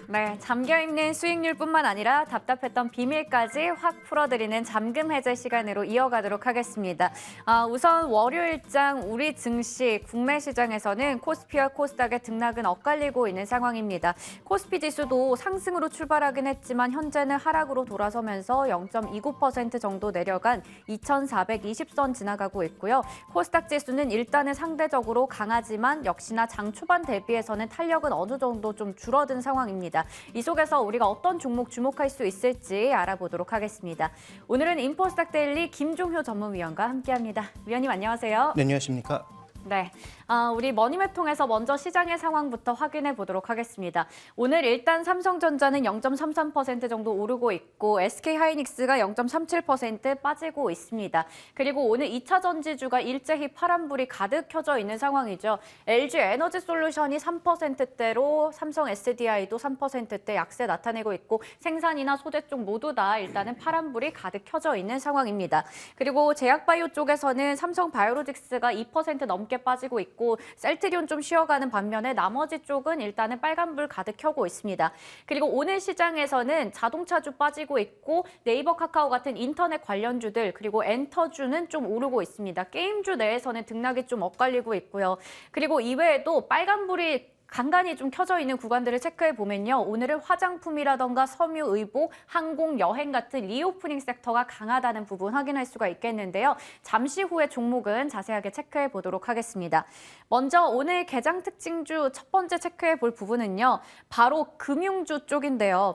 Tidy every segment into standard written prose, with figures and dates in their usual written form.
네, 잠겨있는 수익률뿐만 아니라 답답했던 비밀까지 확 풀어드리는 잠금 해제 시간으로 이어가도록 하겠습니다. 우선 월요일장 우리 증시 국내 시장에서는 코스피와 코스닥의 등락은 엇갈리고 있는 상황입니다. 코스피 지수도 상승으로 출발하긴 했지만 현재는 하락으로 돌아서면서 0.29% 정도 내려간 2,420선 지나가고 있고요. 코스닥 지수는 일단은 상대적으로 강하지만 역시나 장 초반 대비해서는 탄력은 어느 정도 좀 줄어든 상황입니다. 이 속에서 우리가 어떤 종목 주목할 수 있을지 알아보도록 하겠습니다. 오늘은 인포스닥 데일리 김종효 전문위원과 함께합니다. 위원님 안녕하세요. 네, 안녕하십니까? 네, 우리 머니맵 통해서 먼저 시장의 상황부터 확인해 보도록 하겠습니다. 오늘 일단 삼성전자는 0.33% 정도 오르고 있고 SK하이닉스가 0.37% 빠지고 있습니다. 그리고 오늘 2차 전지주가 일제히 파란불이 가득 켜져 있는 상황이죠. LG에너지솔루션이 3%대로 삼성 SDI도 3%대 약세 나타내고 있고 생산이나 소재 쪽 모두 다 일단은 파란불이 가득 켜져 있는 상황입니다. 그리고 제약바이오 쪽에서는 삼성바이오로직스가 2% 넘게 빠지고 있고 셀트리온 좀 쉬어가는 반면에 나머지 쪽은 일단은 빨간불 가득 켜고 있습니다. 그리고 오늘 시장에서는 자동차주 빠지고 있고 네이버 카카오 같은 인터넷 관련주들 그리고 엔터주는 좀 오르고 있습니다. 게임주 내에서는 등락이 좀 엇갈리고 있고요. 그리고 이외에도 빨간불이 간간히 좀 켜져 있는 구간들을 체크해 보면요. 오늘은 화장품이라던가 섬유, 의복, 항공, 여행 같은 리오프닝 섹터가 강하다는 부분 확인할 수가 있겠는데요. 잠시 후에 종목은 자세하게 체크해 보도록 하겠습니다. 먼저 오늘 개장 특징주 첫 번째 체크해 볼 부분은요. 바로 금융주 쪽인데요.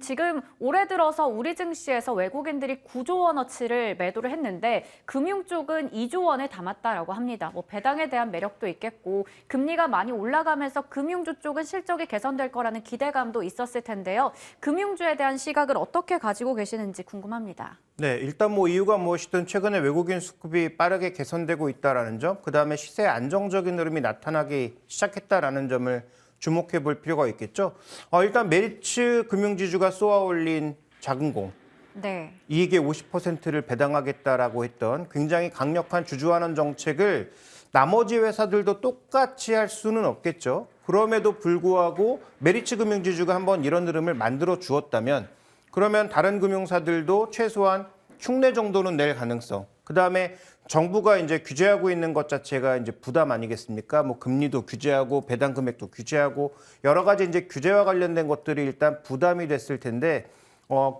지금 올해 들어서 우리 증시에서 외국인들이 9조 원어치를 매도를 했는데 금융 쪽은 2조 원을 담았다라고 합니다. 뭐 배당에 대한 매력도 있겠고 금리가 많이 올라가면서 금융주 쪽은 실적이 개선될 거라는 기대감도 있었을 텐데요. 금융주에 대한 시각을 어떻게 가지고 계시는지 궁금합니다. 네, 일단 뭐 이유가 무엇이든 최근에 외국인 수급이 빠르게 개선되고 있다라는 점, 그다음에 시세의 안정적인 흐름이 나타나기 시작했다라는 점을 주목해 볼 필요가 있겠죠. 일단 메리츠 금융지주가 쏘아올린 자금공, 네. 이익의 50%를 배당하겠다라고 했던 굉장히 강력한 주주환원 정책을 나머지 회사들도 똑같이 할 수는 없겠죠. 그럼에도 불구하고 메리츠 금융지주가 한번 이런 흐름을 만들어 주었다면 그러면 다른 금융사들도 최소한 흉내 정도는 낼 가능성. 그다음에 정부가 이제 규제하고 있는 것 자체가 이제 부담 아니겠습니까? 뭐 금리도 규제하고 배당 금액도 규제하고 여러 가지 이제 규제와 관련된 것들이 일단 부담이 됐을 텐데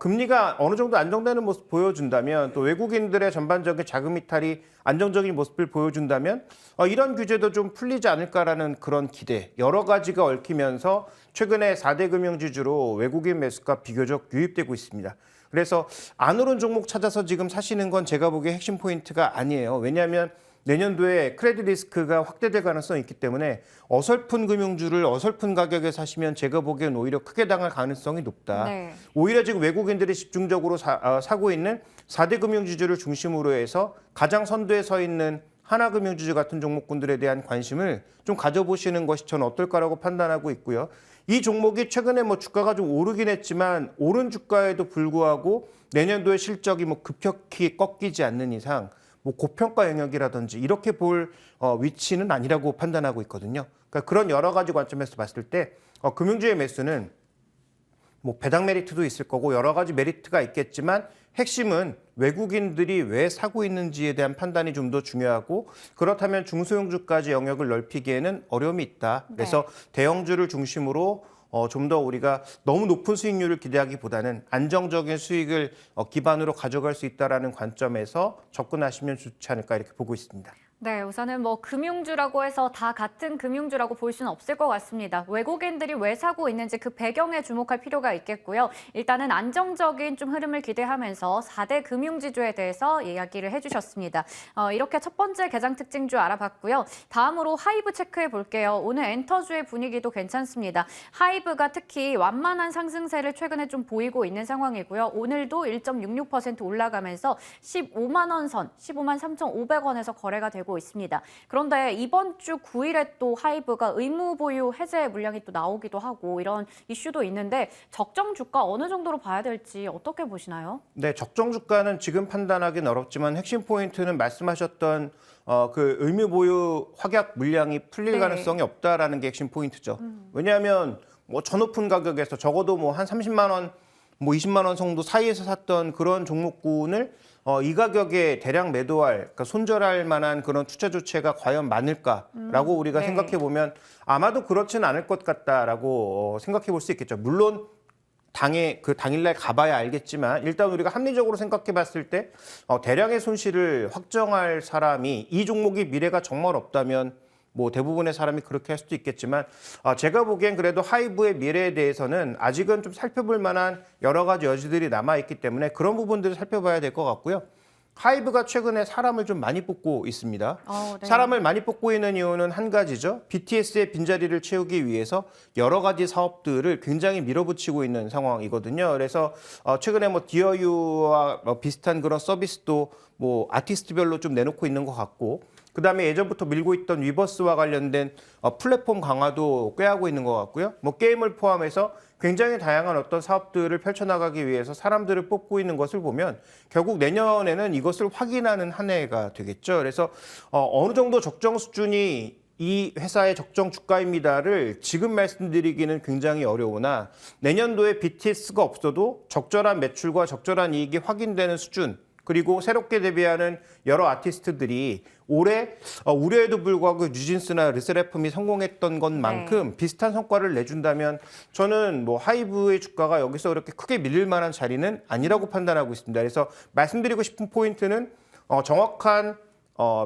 금리가 어느 정도 안정되는 모습 보여준다면 또 외국인들의 전반적인 자금 이탈이 안정적인 모습을 보여준다면 이런 규제도 좀 풀리지 않을까라는 그런 기대 여러 가지가 얽히면서 최근에 4대 금융지주로 외국인 매수가 비교적 유입되고 있습니다. 그래서 안 오른 종목 찾아서 지금 사시는 건 제가 보기에 핵심 포인트가 아니에요. 왜냐하면 내년도에 크레딧 리스크가 확대될 가능성이 있기 때문에 어설픈 금융주를 어설픈 가격에 사시면 제가 보기엔 오히려 크게 당할 가능성이 높다. 네. 오히려 지금 외국인들이 집중적으로 사고 있는 4대 금융지주를 중심으로 해서 가장 선두에 서 있는 하나금융지주 같은 종목군들에 대한 관심을 좀 가져보시는 것이 저는 어떨까라고 판단하고 있고요. 이 종목이 최근에 뭐 주가가 좀 오르긴 했지만 오른 주가에도 불구하고 내년도에 실적이 뭐 급격히 꺾이지 않는 이상 뭐 고평가 영역이라든지 이렇게 볼 위치는 아니라고 판단하고 있거든요. 그러니까 그런 여러 가지 관점에서 봤을 때 금융주의 매수는 뭐 배당 메리트도 있을 거고 여러 가지 메리트가 있겠지만 핵심은 외국인들이 왜 사고 있는지에 대한 판단이 좀 더 중요하고 그렇다면 중소형주까지 영역을 넓히기에는 어려움이 있다. 그래서 대형주를 중심으로 좀 더 우리가 너무 높은 수익률을 기대하기보다는 안정적인 수익을 기반으로 가져갈 수 있다는 관점에서 접근하시면 좋지 않을까 이렇게 보고 있습니다. 네, 우선은 뭐 금융주라고 해서 다 같은 금융주라고 볼 수는 없을 것 같습니다. 외국인들이 왜 사고 있는지 그 배경에 주목할 필요가 있겠고요. 일단은 안정적인 좀 흐름을 기대하면서 4대 금융지주에 대해서 이야기를 해주셨습니다. 이렇게 첫 번째 개장 특징주 알아봤고요. 다음으로 하이브 체크해 볼게요. 오늘 엔터주의 분위기도 괜찮습니다. 하이브가 특히 완만한 상승세를 최근에 좀 보이고 있는 상황이고요. 오늘도 1.66% 올라가면서 15만 원 선, 15만 3,500원에서 거래가 되고 알고 있습니다. 그런데 이번 주 9일에 또 하이브가 의무 보유 해제 물량이 또 나오기도 하고 이런 이슈도 있는데 적정 주가 어느 정도로 봐야 될지 어떻게 보시나요? 네, 적정 주가는 지금 판단하기는 어렵지만 핵심 포인트는 말씀하셨던 그 의무 보유 확약 물량이 풀릴 네. 가능성이 없다라는 게 핵심 포인트죠. 왜냐하면 뭐 저 높은 가격에서 적어도 뭐 한 30만 원, 뭐 20만 원 정도 사이에서 샀던 그런 종목군을 이 가격에 대량 매도할, 그러니까 손절할 만한 그런 투자 조치가 과연 많을까라고 우리가 네. 생각해 보면 아마도 그렇지는 않을 것 같다라고 생각해 볼 수 있겠죠. 물론 당일날 가봐야 알겠지만 일단 우리가 합리적으로 생각해 봤을 때 대량의 손실을 확정할 사람이 이 종목이 미래가 정말 없다면 뭐 대부분의 사람이 그렇게 할 수도 있겠지만 제가 보기엔 그래도 하이브의 미래에 대해서는 아직은 좀 살펴볼 만한 여러 가지 여지들이 남아있기 때문에 그런 부분들을 살펴봐야 될 것 같고요. 하이브가 최근에 사람을 좀 많이 뽑고 있습니다. 네. 사람을 많이 뽑고 있는 이유는 한 가지죠. BTS의 빈자리를 채우기 위해서 여러 가지 사업들을 굉장히 밀어붙이고 있는 상황이거든요. 그래서 최근에 뭐 디어유와 비슷한 그런 서비스도 뭐 아티스트별로 좀 내놓고 있는 것 같고, 그다음에 예전부터 밀고 있던 위버스와 관련된 플랫폼 강화도 꾀하고 있는 것 같고요. 뭐 게임을 포함해서 굉장히 다양한 어떤 사업들을 펼쳐나가기 위해서 사람들을 뽑고 있는 것을 보면 결국 내년에는 이것을 확인하는 한 해가 되겠죠. 그래서 어느 정도 적정 수준이 이 회사의 적정 주가입니다를 지금 말씀드리기는 굉장히 어려우나 내년도에 BTS가 없어도 적절한 매출과 적절한 이익이 확인되는 수준, 그리고 새롭게 데뷔하는 여러 아티스트들이 올해 우려에도 불구하고 뉴진스나 르세라핌이 성공했던 것만큼 비슷한 성과를 내준다면 저는 뭐 하이브의 주가가 여기서 그렇게 크게 밀릴 만한 자리는 아니라고 판단하고 있습니다. 그래서 말씀드리고 싶은 포인트는 정확한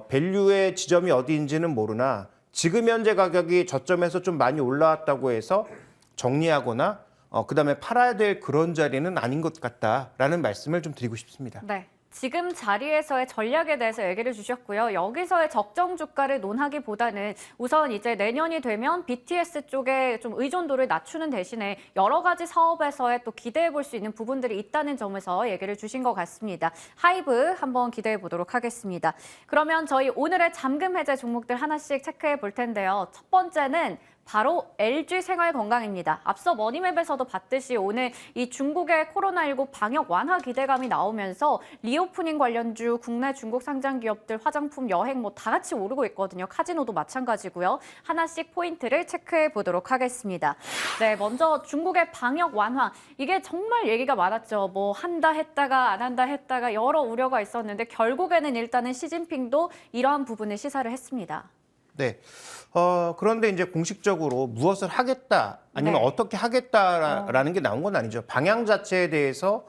밸류의 지점이 어디인지는 모르나 지금 현재 가격이 저점에서 좀 많이 올라왔다고 해서 정리하거나 그다음에 팔아야 될 그런 자리는 아닌 것 같다라는 말씀을 좀 드리고 싶습니다. 네. 지금 자리에서의 전략에 대해서 얘기를 주셨고요. 여기서의 적정 주가를 논하기보다는 우선 이제 내년이 되면 BTS 쪽에 좀 의존도를 낮추는 대신에 여러 가지 사업에서의 또 기대해 볼 수 있는 부분들이 있다는 점에서 얘기를 주신 것 같습니다. 하이브 한번 기대해 보도록 하겠습니다. 그러면 저희 오늘의 잠금 해제 종목들 하나씩 체크해 볼 텐데요. 첫 번째는 바로 LG생활건강입니다. 앞서 머니맵에서도 봤듯이 오늘 이 중국의 코로나19 방역 완화 기대감이 나오면서 리오프닝 관련주, 국내 중국 상장 기업들, 화장품, 여행 뭐 다 같이 오르고 있거든요. 카지노도 마찬가지고요. 하나씩 포인트를 체크해 보도록 하겠습니다. 네, 먼저 중국의 방역 완화. 이게 정말 얘기가 많았죠. 뭐 한다 했다가 안 한다 했다가 여러 우려가 있었는데 결국에는 일단은 시진핑도 이러한 부분을 시사를 했습니다. 네. 그런데 이제 공식적으로 무엇을 하겠다 아니면 네. 어떻게 하겠다라는 게 나온 건 아니죠. 방향 자체에 대해서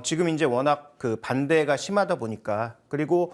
지금 이제 워낙 그 반대가 심하다 보니까, 그리고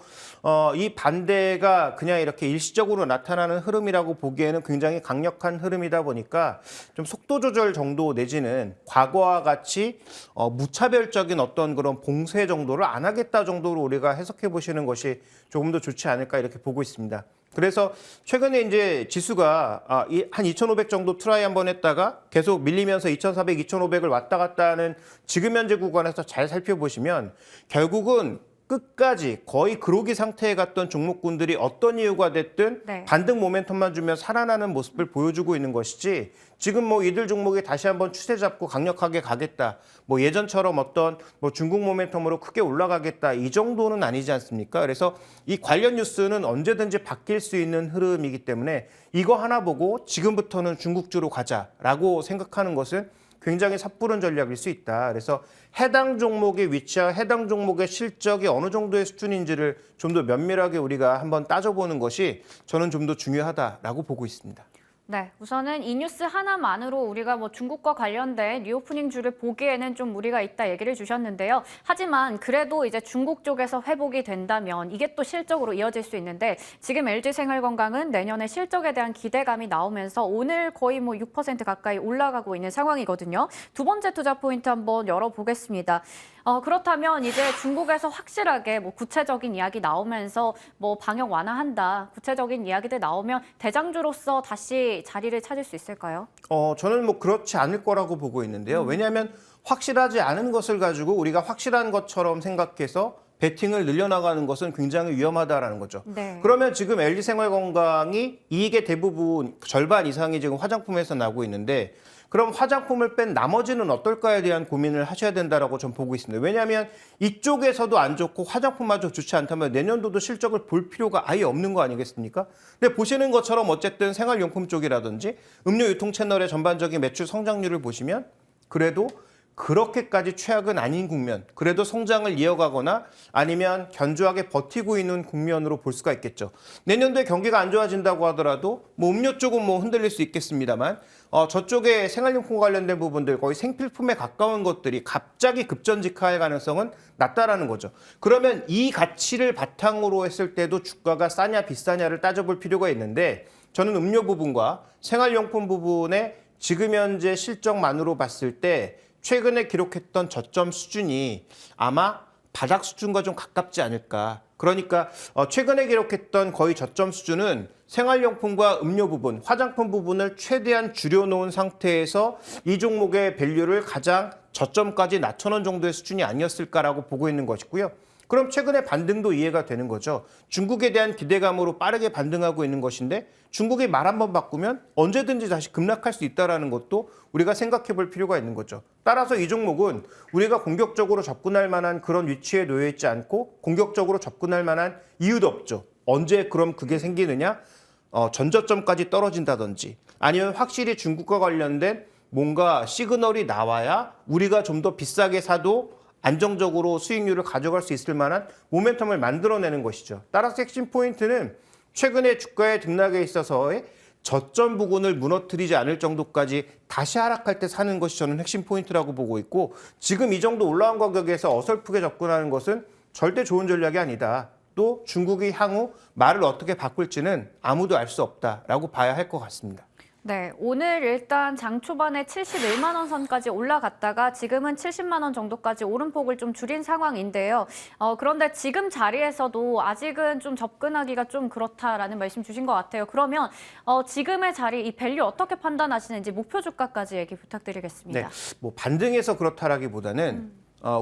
이 반대가 그냥 이렇게 일시적으로 나타나는 흐름이라고 보기에는 굉장히 강력한 흐름이다 보니까 좀 속도 조절 정도 내지는 과거와 같이 무차별적인 어떤 그런 봉쇄 정도를 안 하겠다 정도로 우리가 해석해 보시는 것이 조금 더 좋지 않을까 이렇게 보고 있습니다. 그래서 최근에 이제 지수가 한 2,500 정도 트라이 한번 했다가 계속 밀리면서 2,400, 2,500을 왔다 갔다 하는 지금 현재 구간에서 잘 살펴보시면 결국은 끝까지 거의 그로기 상태에 갔던 종목군들이 어떤 이유가 됐든 네. 반등 모멘텀만 주면 살아나는 모습을 보여주고 있는 것이지, 지금 뭐 이들 종목이 다시 한번 추세 잡고 강력하게 가겠다, 뭐 예전처럼 어떤 뭐 중국 모멘텀으로 크게 올라가겠다, 이 정도는 아니지 않습니까? 그래서 이 관련 뉴스는 언제든지 바뀔 수 있는 흐름이기 때문에 이거 하나 보고 지금부터는 중국주로 가자라고 생각하는 것은 굉장히 섣부른 전략일 수 있다. 그래서 해당 종목의 위치와 해당 종목의 실적이 어느 정도의 수준인지를 좀 더 면밀하게 우리가 한번 따져보는 것이 저는 좀 더 중요하다라고 보고 있습니다. 네, 우선은 이 뉴스 하나만으로 우리가 뭐 중국과 관련된 리오프닝주를 보기에는 좀 무리가 있다 얘기를 주셨는데요. 하지만 그래도 이제 중국 쪽에서 회복이 된다면 이게 또 실적으로 이어질 수 있는데, 지금 LG생활건강은 내년에 실적에 대한 기대감이 나오면서 오늘 거의 뭐 6% 가까이 올라가고 있는 상황이거든요. 두 번째 투자 포인트 한번 열어보겠습니다. 그렇다면 이제 중국에서 확실하게 뭐 구체적인 이야기 나오면서 뭐 방역 완화한다, 구체적인 이야기들 나오면 대장주로서 다시 자리를 찾을 수 있을까요? 저는 뭐 그렇지 않을 거라고 보고 있는데요. 왜냐하면 확실하지 않은 것을 가지고 우리가 확실한 것처럼 생각해서 베팅을 늘려나가는 것은 굉장히 위험하다라는 거죠. 네. 그러면 지금 LG생활건강이 이익의 대부분 절반 이상이 지금 화장품에서 나고 있는데 그럼 화장품을 뺀 나머지는 어떨까에 대한 고민을 하셔야 된다라고 전 보고 있습니다. 왜냐하면 이쪽에서도 안 좋고 화장품마저 좋지 않다면 내년도도 실적을 볼 필요가 아예 없는 거 아니겠습니까? 근데 보시는 것처럼 어쨌든 생활용품 쪽이라든지 음료 유통 채널의 전반적인 매출 성장률을 보시면 그래도 그렇게까지 최악은 아닌 국면, 그래도 성장을 이어가거나 아니면 견조하게 버티고 있는 국면으로 볼 수가 있겠죠. 내년도에 경기가 안 좋아진다고 하더라도 뭐 음료 쪽은 뭐 흔들릴 수 있겠습니다만 저쪽에 생활용품 관련된 부분들 거의 생필품에 가까운 것들이 갑자기 급전직하할 가능성은 낮다라는 거죠. 그러면 이 가치를 바탕으로 했을 때도 주가가 싸냐 비싸냐를 따져볼 필요가 있는데 저는 음료 부분과 생활용품 부분의 지금 현재 실적만으로 봤을 때 최근에 기록했던 저점 수준이 아마 바닥 수준과 좀 가깝지 않을까. 그러니까 최근에 기록했던 거의 저점 수준은 생활용품과 음료 부분, 화장품 부분을 최대한 줄여놓은 상태에서 이 종목의 밸류를 가장 저점까지 낮춰놓은 정도의 수준이 아니었을까라고 보고 있는 것이고요. 그럼 최근의 반등도 이해가 되는 거죠. 중국에 대한 기대감으로 빠르게 반등하고 있는 것인데 중국이 말 한 번 바꾸면 언제든지 다시 급락할 수 있다는 것도 우리가 생각해 볼 필요가 있는 거죠. 따라서 이 종목은 우리가 공격적으로 접근할 만한 그런 위치에 놓여 있지 않고 공격적으로 접근할 만한 이유도 없죠. 언제 그럼 그게 생기느냐? 전저점까지 떨어진다든지 아니면 확실히 중국과 관련된 뭔가 시그널이 나와야 우리가 좀 더 비싸게 사도 안정적으로 수익률을 가져갈 수 있을 만한 모멘텀을 만들어내는 것이죠. 따라서 핵심 포인트는 최근에 주가의 등락에 있어서의 저점 부근을 무너뜨리지 않을 정도까지 다시 하락할 때 사는 것이 저는 핵심 포인트라고 보고 있고 지금 이 정도 올라온 가격에서 어설프게 접근하는 것은 절대 좋은 전략이 아니다. 또 중국이 향후 말을 어떻게 바꿀지는 아무도 알 수 없다라고 봐야 할 것 같습니다. 네, 오늘 일단 장 초반에 71만 원 선까지 올라갔다가 지금은 70만 원 정도까지 오름폭을 좀 줄인 상황인데요. 그런데 지금 자리에서도 아직은 좀 접근하기가 좀 그렇다라는 말씀 주신 것 같아요. 그러면 지금의 자리, 이 밸류 어떻게 판단하시는지 목표 주가까지 얘기 부탁드리겠습니다. 네, 뭐 반등해서 그렇다라기보다는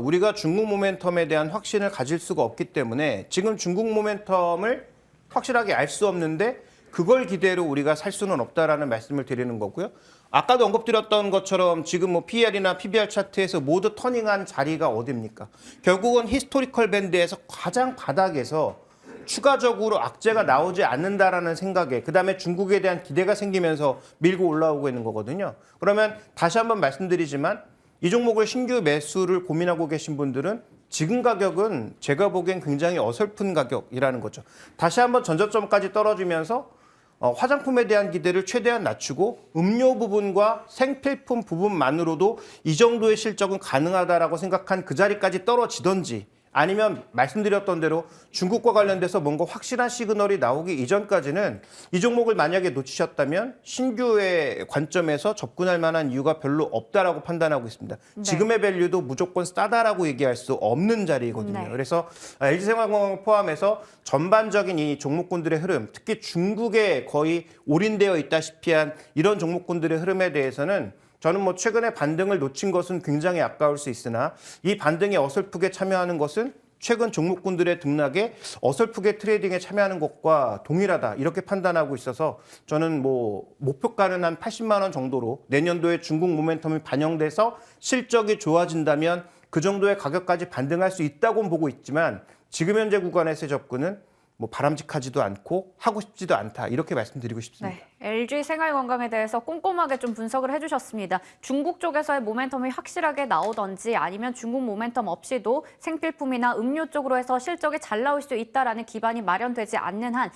우리가 중국 모멘텀에 대한 확신을 가질 수가 없기 때문에 지금 중국 모멘텀을 확실하게 알 수 없는데 그걸 기대로 우리가 살 수는 없다라는 말씀을 드리는 거고요. 아까도 언급드렸던 것처럼 지금 뭐 PER이나 PBR 차트에서 모두 터닝한 자리가 어디입니까? 결국은 히스토리컬 밴드에서 가장 바닥에서 추가적으로 악재가 나오지 않는다라는 생각에 그다음에 중국에 대한 기대가 생기면서 밀고 올라오고 있는 거거든요. 그러면 다시 한번 말씀드리지만 이 종목을 신규 매수를 고민하고 계신 분들은 지금 가격은 제가 보기엔 굉장히 어설픈 가격이라는 거죠. 다시 한번 전저점까지 떨어지면서 화장품에 대한 기대를 최대한 낮추고 음료 부분과 생필품 부분만으로도 이 정도의 실적은 가능하다라고 생각한 그 자리까지 떨어지던지 아니면 말씀드렸던 대로 중국과 관련돼서 뭔가 확실한 시그널이 나오기 이전까지는 이 종목을 만약에 놓치셨다면 신규의 관점에서 접근할 만한 이유가 별로 없다라고 판단하고 있습니다. 네. 지금의 밸류도 무조건 싸다라고 얘기할 수 없는 자리거든요. 네. 그래서 LG생활건강을 포함해서 전반적인 이 종목군들의 흐름, 특히 중국에 거의 올인되어 있다시피 한 이런 종목군들의 흐름에 대해서는 저는 뭐 최근에 반등을 놓친 것은 굉장히 아까울 수 있으나 이 반등에 어설프게 참여하는 것은 최근 종목군들의 등락에 어설프게 트레이딩에 참여하는 것과 동일하다 이렇게 판단하고 있어서 저는 뭐 목표가는 한 80만 원 정도로 내년도에 중국 모멘텀이 반영돼서 실적이 좋아진다면 그 정도의 가격까지 반등할 수 있다고 보고 있지만 지금 현재 구간에서의 접근은 뭐 바람직하지도 않고 하고 싶지도 않다 이렇게 말씀드리고 싶습니다. 네, LG 생활건강에 대해서 꼼꼼하게 좀 분석을 해주셨습니다. 중국 쪽에서의 모멘텀이 확실하게 나오던지 아니면 중국 모멘텀 없이도 생필품이나 음료 쪽으로 해서 실적이 잘 나올 수 있다라는 기반이 마련되지 않는 한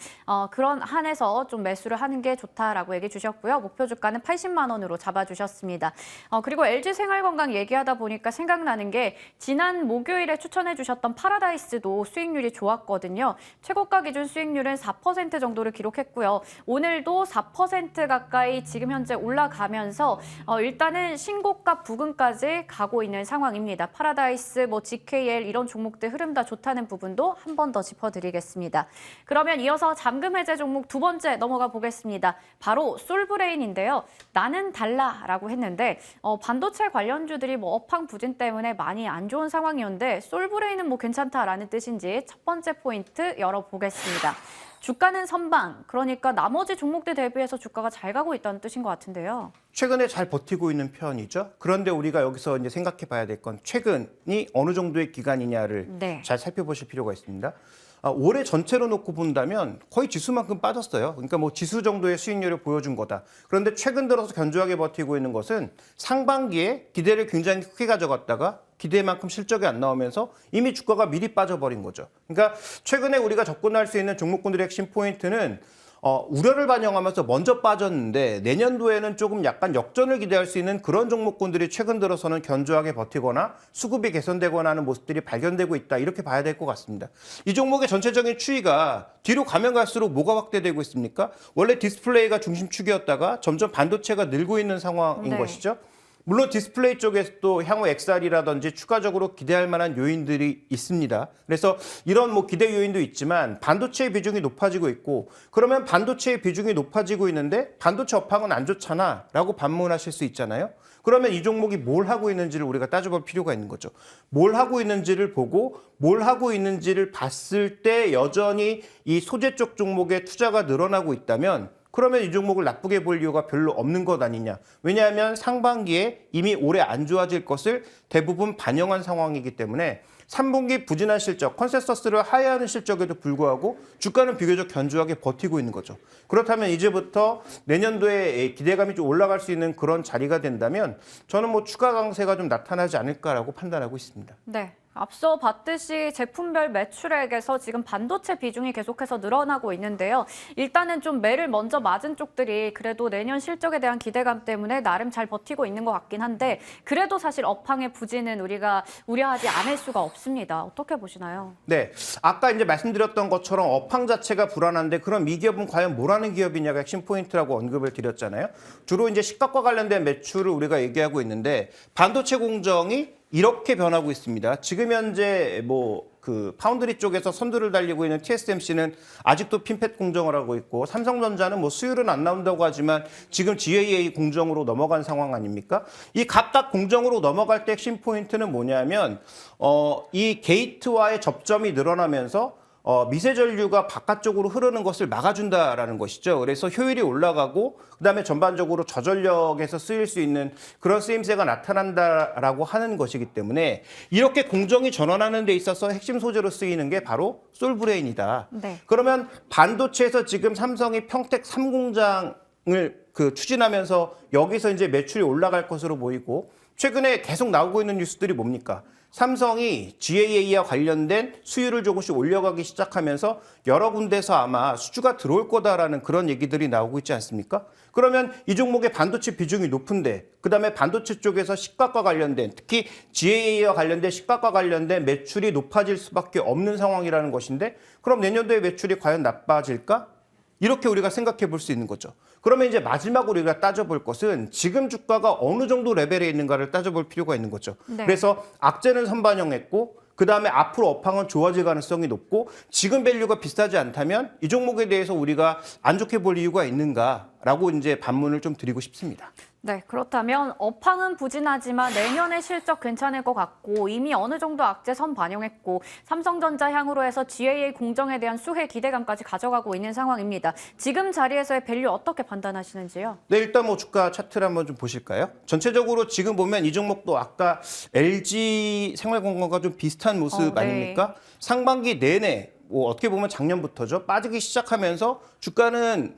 그런 한에서 좀 매수를 하는 게 좋다라고 얘기해 주셨고요. 목표 주가는 80만 원으로 잡아주셨습니다. 그리고 LG 생활건강 얘기하다 보니까 생각나는 게 지난 목요일에 추천해 주셨던 파라다이스도 수익률이 좋았거든요. 최고 신고가 기준 수익률은 4% 정도를 기록했고요. 오늘도 4% 가까이 지금 현재 올라가면서 일단은 신고가 부근까지 가고 있는 상황입니다. 파라다이스, GKL 이런 종목들 흐름 다 좋다는 부분도 한 번 더 짚어드리겠습니다. 그러면 이어서 잠금 해제 종목 두 번째 넘어가 보겠습니다. 바로 솔브레인인데요. 나는 달라라고 했는데 반도체 관련주들이 업황 부진 때문에 많이 안 좋은 상황이었는데 솔브레인은 괜찮다라는 뜻인지 첫 번째 포인트 열어보겠습니다. 주가는 선방, 그러니까 나머지 종목들 대비해서 주가가 잘 가고 있다는 뜻인 것 같은데요. 최근에 잘 버티고 있는 편이죠. 그런데 우리가 여기서 이제 생각해 봐야 될 건 최근이 어느 정도의 기간이냐를 네. 잘 살펴보실 필요가 있습니다. 올해 전체로 놓고 본다면 거의 지수만큼 빠졌어요. 그러니까 지수 정도의 수익률을 보여준 거다. 그런데 최근 들어서 견조하게 버티고 있는 것은 상반기에 기대를 굉장히 크게 가져갔다가 기대만큼 실적이 안 나오면서 이미 주가가 미리 빠져버린 거죠. 그러니까 최근에 우리가 접근할 수 있는 종목군들의 핵심 포인트는 우려를 반영하면서 먼저 빠졌는데 내년도에는 조금 약간 역전을 기대할 수 있는 그런 종목군들이 최근 들어서는 견조하게 버티거나 수급이 개선되거나 하는 모습들이 발견되고 있다. 이렇게 봐야 될 것 같습니다. 이 종목의 전체적인 추이가 뒤로 가면 갈수록 뭐가 확대되고 있습니까? 원래 디스플레이가 중심축이었다가 점점 반도체가 늘고 있는 상황인 네. 것이죠. 물론 디스플레이 쪽에서도 향후 XR이라든지 추가적으로 기대할 만한 요인들이 있습니다. 그래서 이런 기대 요인도 있지만 반도체의 비중이 높아지고 있고 그러면 반도체의 비중이 높아지고 있는데 반도체 업황은 안 좋잖아 라고 반문하실 수 있잖아요. 그러면 이 종목이 뭘 하고 있는지를 우리가 따져볼 필요가 있는 거죠. 뭘 하고 있는지를 보고 뭘 하고 있는지를 봤을 때 여전히 이 소재 쪽 종목에 투자가 늘어나고 있다면 그러면 이 종목을 나쁘게 볼 이유가 별로 없는 것 아니냐. 왜냐하면 상반기에 이미 올해 안 좋아질 것을 대부분 반영한 상황이기 때문에 3분기 부진한 실적, 컨센서스를 하회하는 실적에도 불구하고 주가는 비교적 견조하게 버티고 있는 거죠. 그렇다면 이제부터 내년도에 기대감이 좀 올라갈 수 있는 그런 자리가 된다면 저는 추가 강세가 좀 나타나지 않을까라고 판단하고 있습니다. 네. 앞서 봤듯이 제품별 매출액에서 지금 반도체 비중이 계속해서 늘어나고 있는데요. 일단은 좀 매를 먼저 맞은 쪽들이 그래도 내년 실적에 대한 기대감 때문에 나름 잘 버티고 있는 것 같긴 한데 그래도 사실 업황의 부진은 우리가 우려하지 않을 수가 없습니다. 어떻게 보시나요? 네, 아까 이제 말씀드렸던 것처럼 업황 자체가 불안한데 그럼 이 기업은 과연 뭘 하는 기업이냐가 핵심 포인트라고 언급을 드렸잖아요. 주로 이제 식각과 관련된 매출을 우리가 얘기하고 있는데 반도체 공정이 이렇게 변하고 있습니다. 지금 현재 파운드리 쪽에서 선두를 달리고 있는 TSMC는 아직도 핀팻 공정을 하고 있고 삼성전자는 수율은 안 나온다고 하지만 지금 GAA 공정으로 넘어간 상황 아닙니까? 이 각각 공정으로 넘어갈 때 핵심 포인트는 뭐냐면 이 게이트와의 접점이 늘어나면서 미세 전류가 바깥쪽으로 흐르는 것을 막아준다라는 것이죠. 그래서 효율이 올라가고 그다음에 전반적으로 저전력에서 쓰일 수 있는 그런 쓰임새가 나타난다라고 하는 것이기 때문에 이렇게 공정이 전환하는 데 있어서 핵심 소재로 쓰이는 게 바로 솔브레인이다. 네. 그러면 반도체에서 지금 삼성이 평택 3공장을 추진하면서 여기서 이제 매출이 올라갈 것으로 보이고 최근에 계속 나오고 있는 뉴스들이 뭡니까? 삼성이 GAA와 관련된 수율을 조금씩 올려가기 시작하면서 여러 군데서 아마 수주가 들어올 거다라는 그런 얘기들이 나오고 있지 않습니까? 그러면 이 종목의 반도체 비중이 높은데 그다음에 반도체 쪽에서 식각과 관련된 특히 GAA와 관련된 식각과 관련된 매출이 높아질 수밖에 없는 상황이라는 것인데 그럼 내년도에 매출이 과연 나빠질까? 이렇게 우리가 생각해 볼 수 있는 거죠. 그러면 이제 마지막으로 우리가 따져볼 것은 지금 주가가 어느 정도 레벨에 있는가를 따져볼 필요가 있는 거죠. 네. 그래서 악재는 선반영했고 그다음에 앞으로 업황은 좋아질 가능성이 높고 지금 밸류가 비싸지 않다면 이 종목에 대해서 우리가 안 좋게 볼 이유가 있는가라고 이제 반문을 좀 드리고 싶습니다. 네, 그렇다면 업황은 부진하지만 내년에 실적 괜찮을 것 같고 이미 어느 정도 악재 선 반영했고 삼성전자 향으로 해서 GAA 공정에 대한 수혜 기대감까지 가져가고 있는 상황입니다. 지금 자리에서의 밸류 어떻게 판단하시는지요? 네, 일단 주가 차트를 한번 좀 보실까요? 전체적으로 지금 보면 이 종목도 아까 LG 생활건강과 좀 비슷한 모습 네. 아닙니까? 상반기 내내 어떻게 보면 작년부터죠. 빠지기 시작하면서 주가는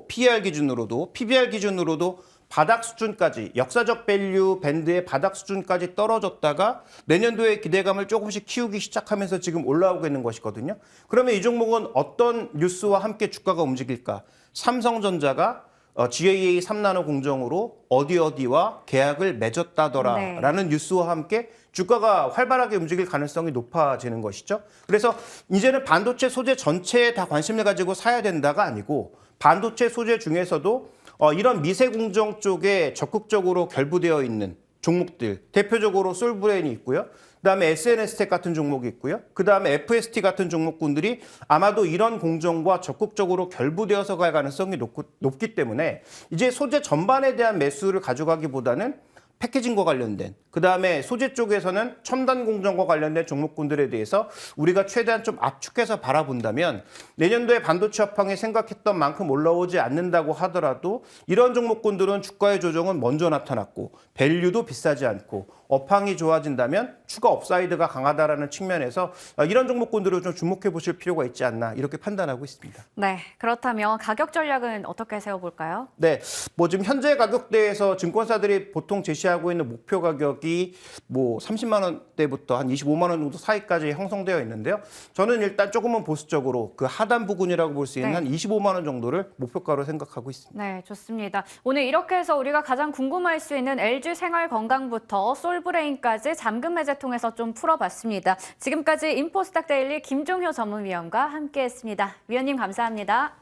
PER 기준으로도 PBR 기준으로도 바닥 수준까지 역사적 밸류 밴드의 바닥 수준까지 떨어졌다가 내년도에 기대감을 조금씩 키우기 시작하면서 지금 올라오고 있는 것이거든요. 그러면 이 종목은 어떤 뉴스와 함께 주가가 움직일까? 삼성전자가 GAA 3나노 공정으로 어디와 계약을 맺었다더라라는 뉴스와 함께 주가가 활발하게 움직일 가능성이 높아지는 것이죠. 그래서 이제는 반도체 소재 전체에 다 관심을 가지고 사야 된다가 아니고 반도체 소재 중에서도 이런 미세 공정 쪽에 적극적으로 결부되어 있는 종목들, 대표적으로 솔브레인이 있고요. 그다음에 SNS텍 같은 종목이 있고요. 그다음에 FST 같은 종목군들이 아마도 이런 공정과 적극적으로 결부되어서 갈 가능성이 높기 때문에 이제 소재 전반에 대한 매수를 가져가기보다는 패키징과 관련된, 그다음에 소재 쪽에서는 첨단 공정과 관련된 종목군들에 대해서 우리가 최대한 좀 압축해서 바라본다면 내년도에 반도체 업황이 생각했던 만큼 올라오지 않는다고 하더라도 이런 종목군들은 주가의 조정은 먼저 나타났고 밸류도 비싸지 않고 업황이 좋아진다면 추가 업사이드가 강하다라는 측면에서 이런 종목군들을 좀 주목해 보실 필요가 있지 않나 이렇게 판단하고 있습니다. 네, 그렇다면 가격 전략은 어떻게 세워볼까요? 네, 뭐 지금 현재 가격대에서 증권사들이 보통 제시하고 있는 목표 가격이 뭐 30만 원대부터 한 25만 원 정도 사이까지 형성되어 있는데요. 저는 일단 조금은 보수적으로 그 하단 부근이라고 볼 수 있는 한 25만 원 정도를 목표가로 생각하고 있습니다. 네, 좋습니다. 오늘 이렇게 해서 우리가 가장 궁금할 수 있는 LG 생활건강부터 솔브레인까지 잠금 해제 통해서 좀 풀어봤습니다. 지금까지 인포스탁 데일리 김종효 전문위원과 함께했습니다. 위원님 감사합니다.